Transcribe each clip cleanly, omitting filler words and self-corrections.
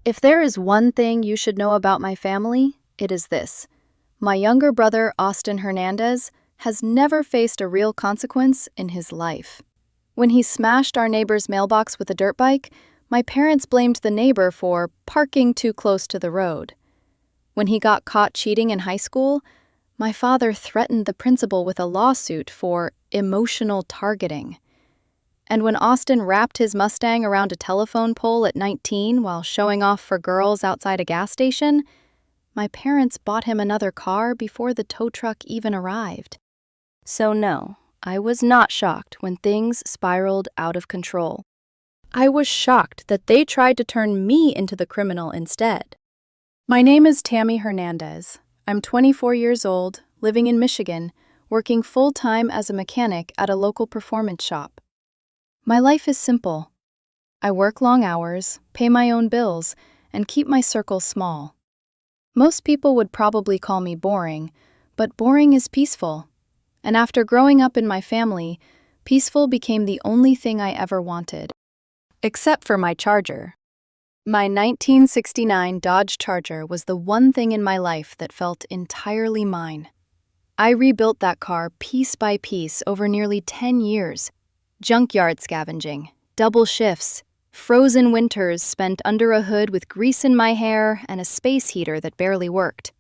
If there is one thing you should know about my family, it is this. My younger brother, Austin Hernandez, has never faced a real consequence in his life. When he smashed our neighbor's mailbox with a dirt bike, my parents blamed the neighbor for parking too close to the road. When he got caught cheating in high school, my father threatened the principal with a lawsuit for emotional targeting. And when Austin wrapped his Mustang around a telephone pole at 19 while showing off for girls outside a gas station, my parents bought him another car before the tow truck even arrived. So no, I was not shocked when things spiraled out of control. I was shocked that they tried to turn me into the criminal instead. My name is Tammy Hernandez. I'm 24 years old, living in Michigan, working full-time as a mechanic at a local performance shop. My life is simple. I work long hours, pay my own bills, and keep my circle small. Most people would probably call me boring, but boring is peaceful. And after growing up in my family, peaceful became the only thing I ever wanted. Except for my Charger. My 1969 Dodge Charger was the one thing in my life that felt entirely mine. I rebuilt that car piece by piece over nearly 10 years. Junkyard scavenging, double shifts, frozen winters spent under a hood with grease in my hair and a space heater that barely worked.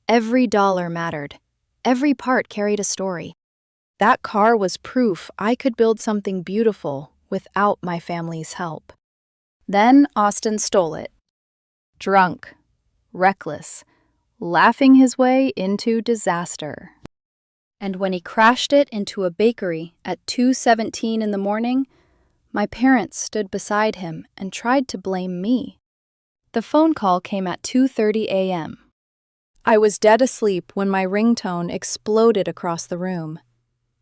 Every dollar mattered. Every part carried a story. That car was proof I could build something beautiful without my family's help. Then Austin stole it. Drunk, reckless, laughing his way into disaster. And when he crashed it into a bakery at 2:17 in the morning, my parents stood beside him and tried to blame me. The phone call came at 2:30 a.m. I was dead asleep when my ringtone exploded across the room.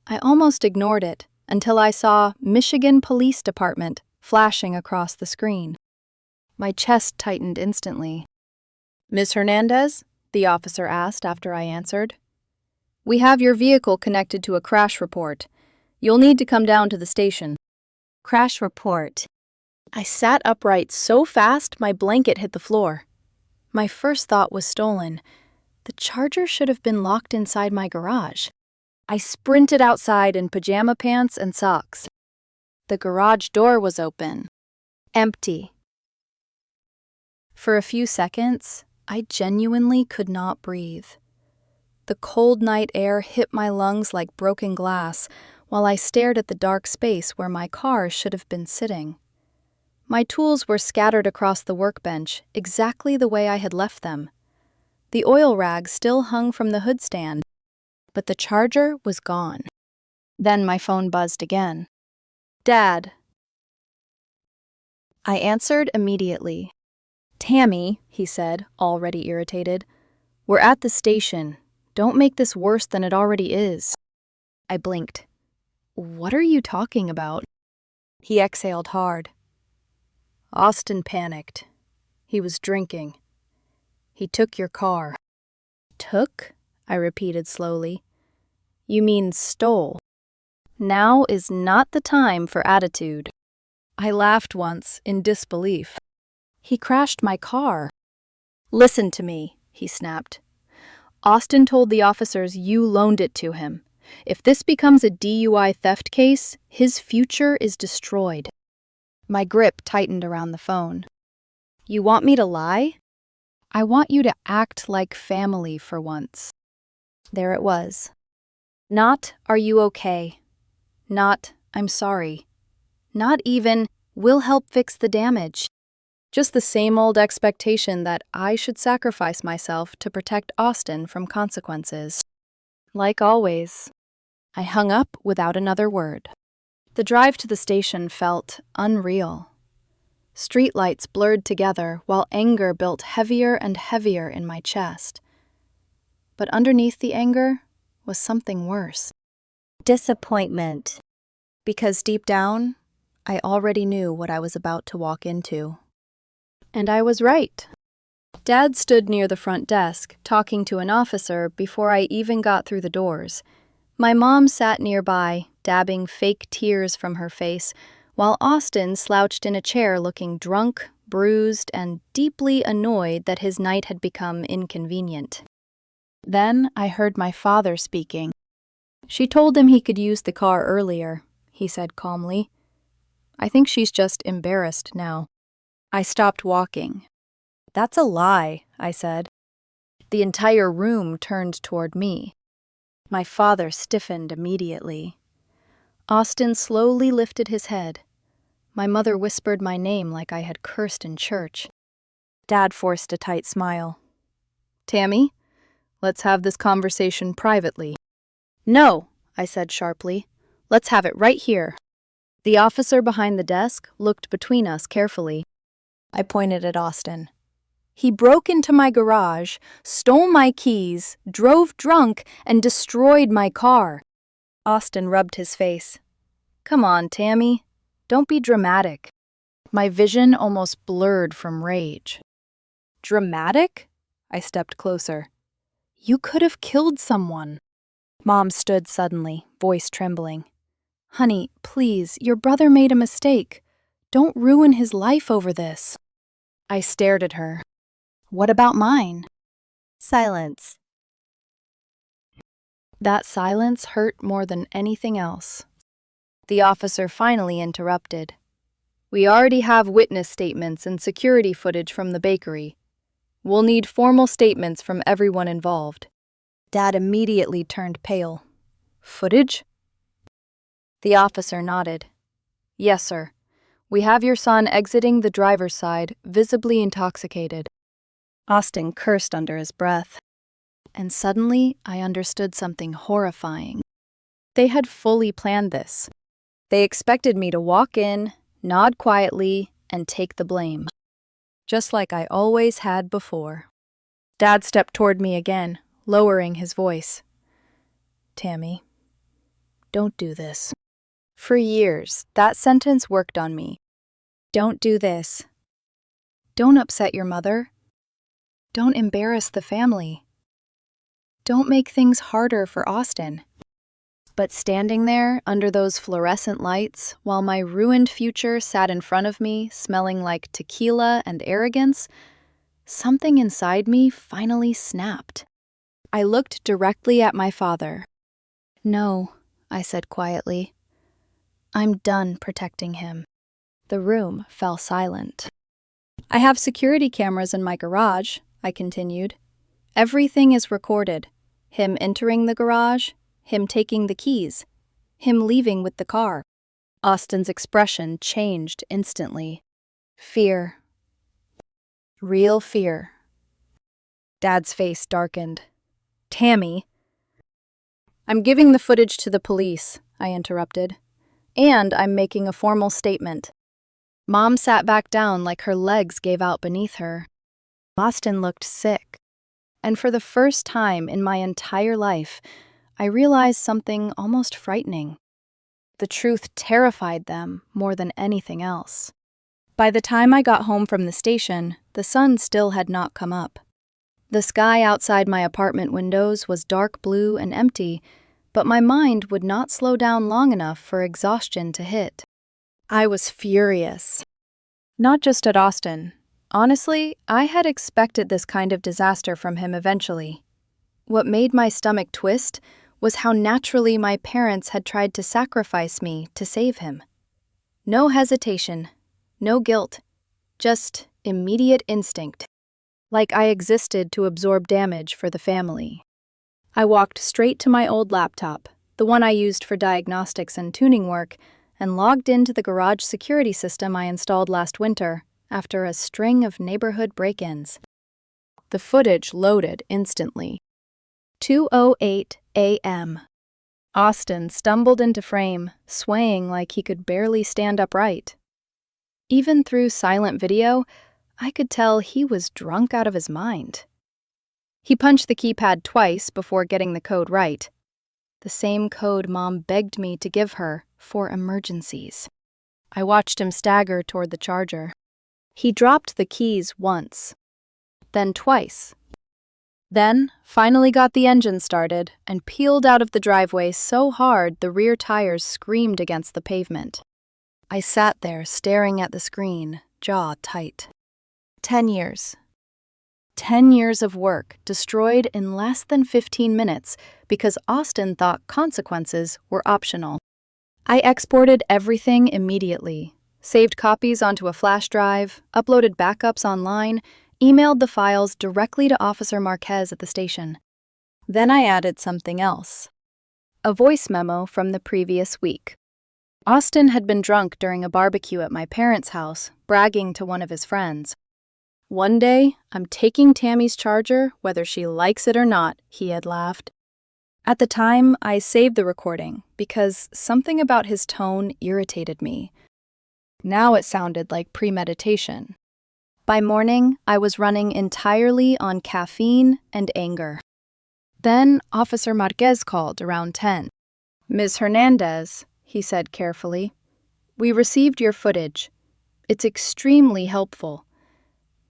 I almost ignored it until I saw Michigan Police Department flashing across the screen. My chest tightened instantly. "Ms. Hernandez?" the officer asked after I answered. "We have your vehicle connected to a crash report. You'll need to come down to the station." Crash report. I sat upright so fast my blanket hit the floor. My first thought was stolen. The Charger should have been locked inside my garage. I sprinted outside in pajama pants and socks. The garage door was open. Empty. For a few seconds, I genuinely could not breathe. The cold night air hit my lungs like broken glass while I stared at the dark space where my car should have been sitting. My tools were scattered across the workbench exactly the way I had left them. The oil rag still hung from the hood stand, but the Charger was gone. Then my phone buzzed again. "Dad." I answered immediately. "Tammy," he said, already irritated. "We're at the station. Don't make this worse than it already is." I blinked. "What are you talking about?" He exhaled hard. "Austin panicked. He was drinking. He took your car." "Took?" I repeated slowly. "You mean stole. Now is not the time for attitude." I laughed once, in disbelief. "He crashed my car." "Listen to me," he snapped. "Austin told the officers you loaned it to him. If this becomes a DUI theft case, his future is destroyed." My grip tightened around the phone. "You want me to lie?" "I want you to act like family for once." There it was. Not, "Are you okay?" Not, "I'm sorry." Not even, "We'll help fix the damage." Just the same old expectation that I should sacrifice myself to protect Austin from consequences. Like always, I hung up without another word. The drive to the station felt unreal. Streetlights blurred together while anger built heavier and heavier in my chest. But underneath the anger was something worse. Disappointment. Because deep down, I already knew what I was about to walk into. And I was right. Dad stood near the front desk, talking to an officer before I even got through the doors. My mom sat nearby, dabbing fake tears from her face, while Austin slouched in a chair looking drunk, bruised, and deeply annoyed that his night had become inconvenient. Then I heard my father speaking. "She told him he could use the car earlier," he said calmly. "I think she's just embarrassed now." I stopped walking. "That's a lie," I said. The entire room turned toward me. My father stiffened immediately. Austin slowly lifted his head. My mother whispered my name like I had cursed in church. Dad forced a tight smile. "Tammy, let's have this conversation privately." "No," I said sharply. "Let's have it right here." The officer behind the desk looked between us carefully. I pointed at Austin. "He broke into my garage, stole my keys, drove drunk, and destroyed my car." Austin rubbed his face. "Come on, Tammy. Don't be dramatic." My vision almost blurred from rage. "Dramatic?" I stepped closer. "You could have killed someone." Mom stood suddenly, voice trembling. "Honey, please, your brother made a mistake. Don't ruin his life over this." I stared at her. "What about mine?" Silence. That silence hurt more than anything else. The officer finally interrupted. "We already have witness statements and security footage from the bakery. We'll need formal statements from everyone involved." Dad immediately turned pale. "Footage?" The officer nodded. "Yes, sir. We have your son exiting the driver's side, visibly intoxicated." Austin cursed under his breath. And suddenly, I understood something horrifying. They had fully planned this. They expected me to walk in, nod quietly, and take the blame. Just like I always had before. Dad stepped toward me again, lowering his voice. "Tammy, don't do this." For years, that sentence worked on me. Don't do this. Don't upset your mother. Don't embarrass the family. Don't make things harder for Austin. But standing there under those fluorescent lights, while my ruined future sat in front of me, smelling like tequila and arrogance, something inside me finally snapped. I looked directly at my father. "No," I said quietly. "I'm done protecting him." The room fell silent. "I have security cameras in my garage," I continued. "Everything is recorded. Him entering the garage, him taking the keys, him leaving with the car." Austin's expression changed instantly. Fear. Real fear. Dad's face darkened. "Tammy." "I'm giving the footage to the police," I interrupted. "And I'm making a formal statement." Mom sat back down like her legs gave out beneath her. Austin looked sick. And for the first time in my entire life, I realized something almost frightening. The truth terrified them more than anything else. By the time I got home from the station, the sun still had not come up. The sky outside my apartment windows was dark blue and empty, but my mind would not slow down long enough for exhaustion to hit. I was furious. Not just at Austin. Honestly, I had expected this kind of disaster from him eventually. What made my stomach twist was how naturally my parents had tried to sacrifice me to save him. No hesitation, no guilt, just immediate instinct. Like I existed to absorb damage for the family. I walked straight to my old laptop, the one I used for diagnostics and tuning work, and logged into the garage security system I installed last winter after a string of neighborhood break-ins. The footage loaded instantly. 2:08 a.m. Austin stumbled into frame, swaying like he could barely stand upright. Even through silent video, I could tell he was drunk out of his mind. He punched the keypad twice before getting the code right. The same code Mom begged me to give her for emergencies. I watched him stagger toward the charger. He dropped the keys once, then twice. Then, finally got the engine started and peeled out of the driveway so hard the rear tires screamed against the pavement. I sat there staring at the screen, jaw tight. 10 years. 10 years of work destroyed in less than 15 minutes because Austin thought consequences were optional. I exported everything immediately, saved copies onto a flash drive, uploaded backups online, emailed the files directly to Officer Marquez at the station. Then I added something else. A voice memo from the previous week. Austin had been drunk during a barbecue at my parents' house, bragging to one of his friends. "One day, I'm taking Tammy's charger, whether she likes it or not," he had laughed. At the time, I saved the recording because something about his tone irritated me. Now it sounded like premeditation. By morning, I was running entirely on caffeine and anger. Then Officer Marquez called around 10. "Ms. Hernandez," he said carefully, "we received your footage. It's extremely helpful.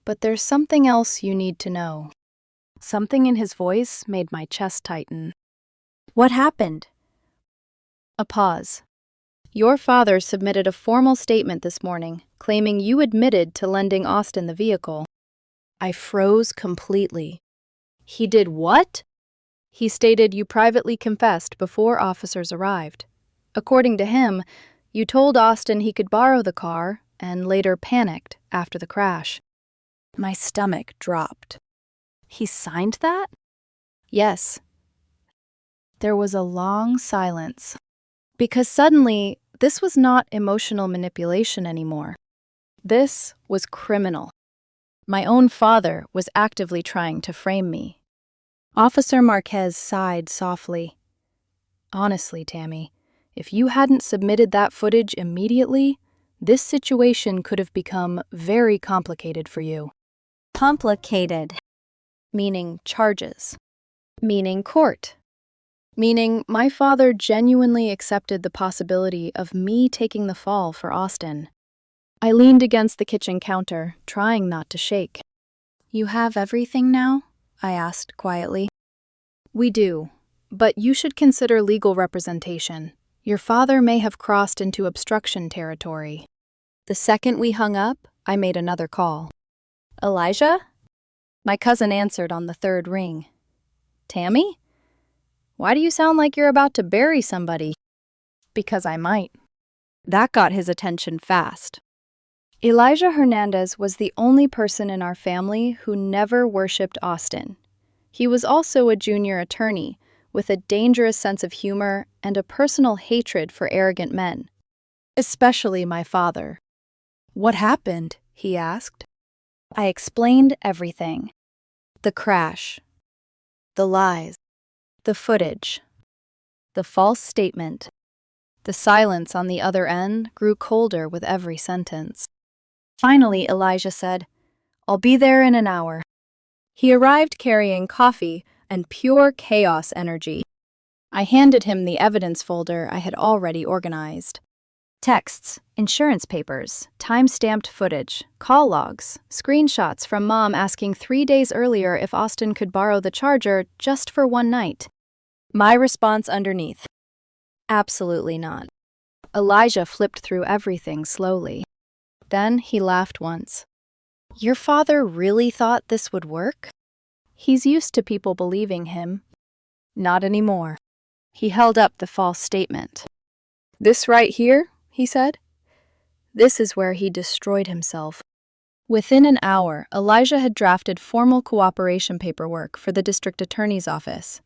But there's something else you need to know." Something in his voice made my chest tighten. "What happened?" A pause. "Your father submitted a formal statement this morning, claiming you admitted to lending Austin the vehicle." I froze completely. "He did what?" "He stated you privately confessed before officers arrived. According to him, you told Austin he could borrow the car and later panicked after the crash." My stomach dropped. "He signed that?" "Yes." There was a long silence. Because suddenly, this was not emotional manipulation anymore. This was criminal. My own father was actively trying to frame me. Officer Marquez sighed softly. "Honestly, Tammy, if you hadn't submitted that footage immediately, this situation could have become very complicated for you." Complicated. Meaning charges. Meaning court. Meaning my father genuinely accepted the possibility of me taking the fall for Austin. I leaned against the kitchen counter, trying not to shake. "You have everything now?" I asked quietly. "We do, but you should consider legal representation. Your father may have crossed into obstruction territory." The second we hung up, I made another call. "Elijah?" My cousin answered on the third ring. "Tammy? Why do you sound like you're about to bury somebody?" "Because I might." That got his attention fast. Elijah Hernandez was the only person in our family who never worshipped Austin. He was also a junior attorney, with a dangerous sense of humor and a personal hatred for arrogant men. Especially my father. "What happened?" he asked. I explained everything. The crash. The lies. The footage. The false statement. The silence on the other end grew colder with every sentence. Finally, Elijah said, "I'll be there in an hour." He arrived carrying coffee and pure chaos energy. I handed him the evidence folder I had already organized. Texts, insurance papers, time-stamped footage, call logs, screenshots from Mom asking 3 days earlier if Austin could borrow the charger just for one night. My response underneath: "Absolutely not." Elijah flipped through everything slowly. Then he laughed once. "Your father really thought this would work?" He's used to people believing him. Not anymore. He held up the false statement. "This right here," he said. "This is where he destroyed himself." Within an hour, Elijah had drafted formal cooperation paperwork for the district attorney's office.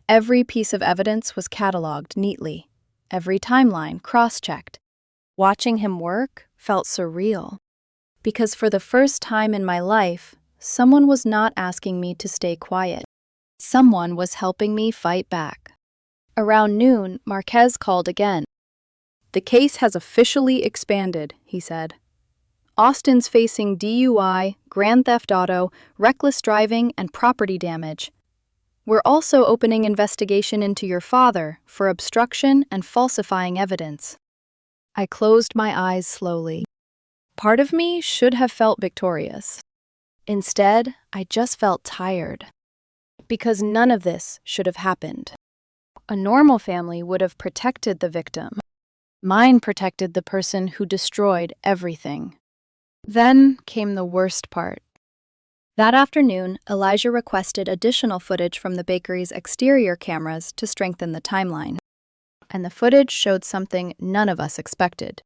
Every piece of evidence was cataloged neatly, every timeline cross-checked. Watching him work felt surreal, because for the first time in my life, someone was not asking me to stay quiet. Someone was helping me fight back. Around noon, Marquez called again. "The case has officially expanded," he said. "Austin's facing DUI, grand theft auto, reckless driving, and property damage. We're also opening investigation into your father for obstruction and falsifying evidence." I closed my eyes slowly. Part of me should have felt victorious. Instead, I just felt tired. Because none of this should have happened. A normal family would have protected the victim. Mine protected the person who destroyed everything. Then came the worst part. That afternoon, Elijah requested additional footage from the bakery's exterior cameras to strengthen the timeline. And the footage showed something none of us expected.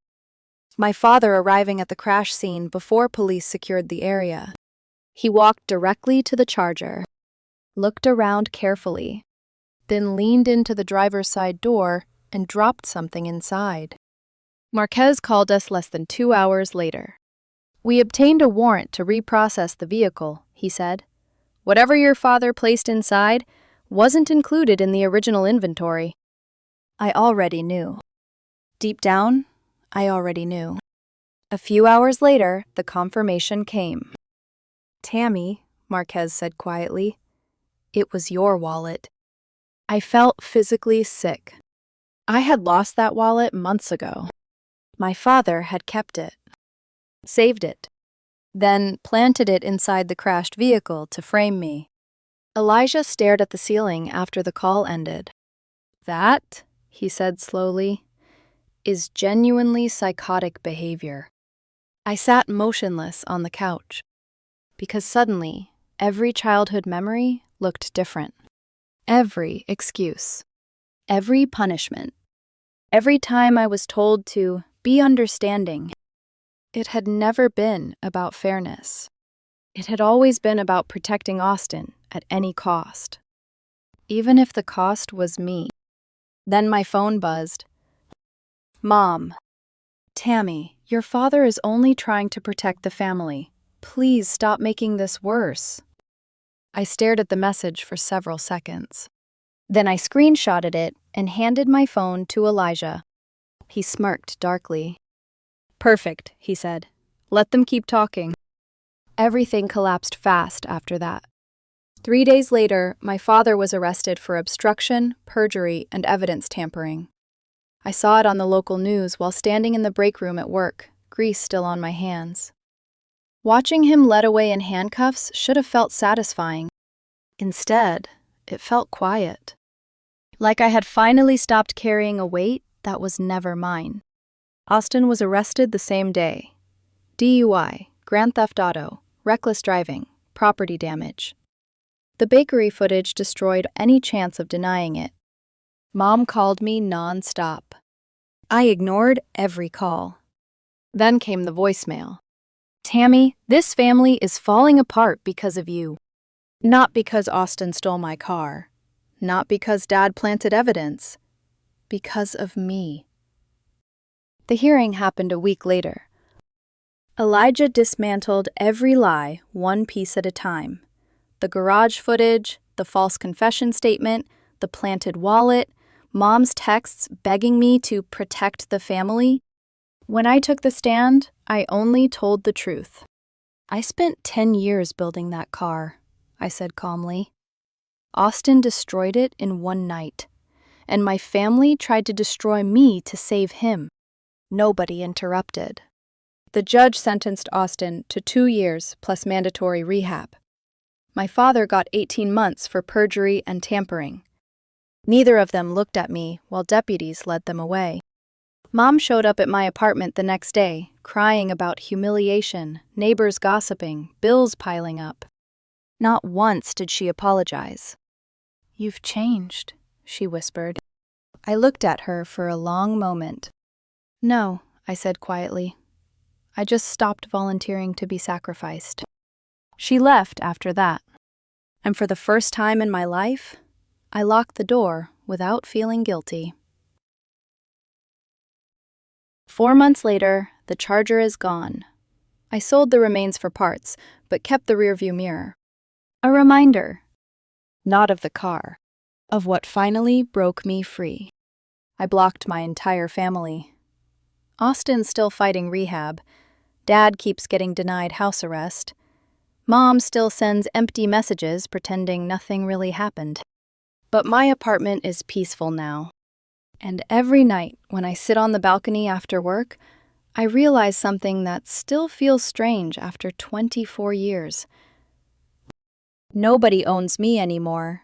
My father arriving at the crash scene before police secured the area. He walked directly to the Charger, looked around carefully, then leaned into the driver's side door and dropped something inside. Marquez called us less than 2 hours later. "We obtained a warrant to reprocess the vehicle," he said. "Whatever your father placed inside wasn't included in the original inventory." I already knew. Deep down, I already knew. A few hours later, the confirmation came. "Tammy," Marquez said quietly, "it was your wallet." I felt physically sick. I had lost that wallet months ago. My father had kept it, saved it, then planted it inside the crashed vehicle to frame me. Elijah stared at the ceiling after the call ended. "That," he said slowly, "is genuinely psychotic behavior." I sat motionless on the couch, because suddenly, every childhood memory looked different. Every excuse, every punishment, every time I was told to be understanding. It had never been about fairness. It had always been about protecting Austin at any cost, even if the cost was me. Then my phone buzzed. "Mom, Tammy, your father is only trying to protect the family. Please stop making this worse." I stared at the message for several seconds. Then I screenshotted it and handed my phone to Elijah. He smirked darkly. "Perfect," he said. "Let them keep talking." Everything collapsed fast after that. 3 days later, my father was arrested for obstruction, perjury, and evidence tampering. I saw it on the local news while standing in the break room at work, grease still on my hands. Watching him led away in handcuffs should have felt satisfying. Instead, it felt quiet. Like I had finally stopped carrying a weight that was never mine. Austin was arrested the same day. DUI, grand theft auto, reckless driving, property damage. The bakery footage destroyed any chance of denying it. Mom called me non-stop. I ignored every call. Then came the voicemail. "Tammy, this family is falling apart because of you. Not because Austin stole my car. Not because Dad planted evidence. Because of me." The hearing happened a week later. Elijah dismantled every lie, one piece at a time. The garage footage, the false confession statement, the planted wallet, Mom's texts begging me to protect the family. When I took the stand, I only told the truth. "I spent 10 years building that car," I said calmly. "Austin destroyed it in one night, and my family tried to destroy me to save him." Nobody interrupted. The judge sentenced Austin to 2 years plus mandatory rehab. My father got 18 months for perjury and tampering. Neither of them looked at me while deputies led them away. Mom showed up at my apartment the next day, crying about humiliation, neighbors gossiping, bills piling up. Not once did she apologize. "You've changed," she whispered. I looked at her for a long moment. "No," I said quietly. "I just stopped volunteering to be sacrificed." She left after that. And for the first time in my life, I locked the door without feeling guilty. 4 months later, the Charger is gone. I sold the remains for parts, but kept the rearview mirror. A reminder, not of the car, of what finally broke me free. I blocked my entire family. Austin's still fighting rehab. Dad keeps getting denied house arrest. Mom still sends empty messages pretending nothing really happened. But my apartment is peaceful now. And every night when I sit on the balcony after work, I realize something that still feels strange after 24 years. Nobody owns me anymore,